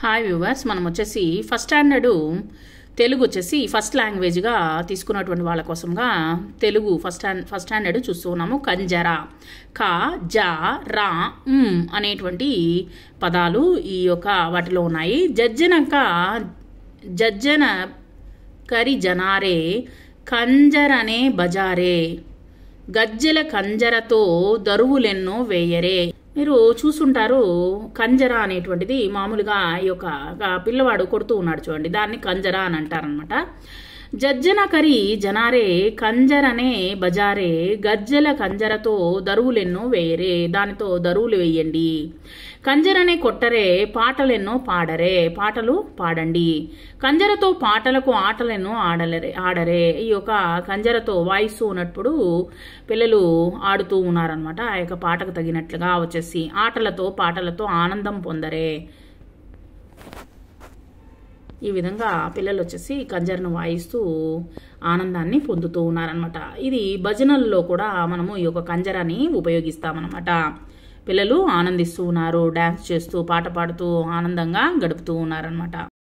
Hi viewers, మనం వచ్చేసి first standard Telugu వచ్చేసి ఫస్ట్ లాంగ్వేజ్గా తీసుకున్నటువంటి వాళ్ళ కోసంగా తెలుగు ఫస్ట్ స్టాండర్డ్ చూస్తూ ఉన్నాము. కంజర, క, జ, రా, అనేటువంటి పదాలు ఈ యొక్క వాటిలో ఉన్నాయి. జజ్జన కరి జనారే, కంజరనే బజారే, గజ్జెల కంజరతో దరువులెన్నో వేయరే. మీరు చూసుంటారు, కంజర అనేటువంటిది మామూలుగా ఈ యొక్క పిల్లవాడు కొడుతూ ఉన్నాడు చూడండి, దాన్ని కంజర అని అంటారనమాట. జజ్జన కరి జనారే, కంజరనే బజారే, గజ్జెల కంజరతో దరువులెన్నో వేయరే, దానితో దరువులు వేయండి. కంజరనే కొట్టరే, పాటలెన్నో పాడరే, పాటలు పాడండి. కంజరతో పాటలకు ఆటలెన్నో ఆడరే. ఈ యొక్క కంజరతో వాయిస్తూ ఉన్నప్పుడు పిల్లలు ఆడుతూ ఉన్నారనమాట. ఆ యొక్క పాటకు తగినట్లుగా వచ్చేసి ఆటలతో పాటలతో ఆనందం పొందరే. ఈ విధంగా పిల్లలు వచ్చేసి కంజరను వాయిస్తూ ఆనందాన్ని పొందుతూ ఉన్నారనమాట. ఇది భజనల్లో కూడా మనము ఈ యొక్క కంజరాన్ని ఉపయోగిస్తామన్నమాట. పిల్లలు ఆనందిస్తూ ఉన్నారు, డాన్స్ చేస్తూ పాట పాడుతూ ఆనందంగా గడుపుతూ ఉన్నారనమాట.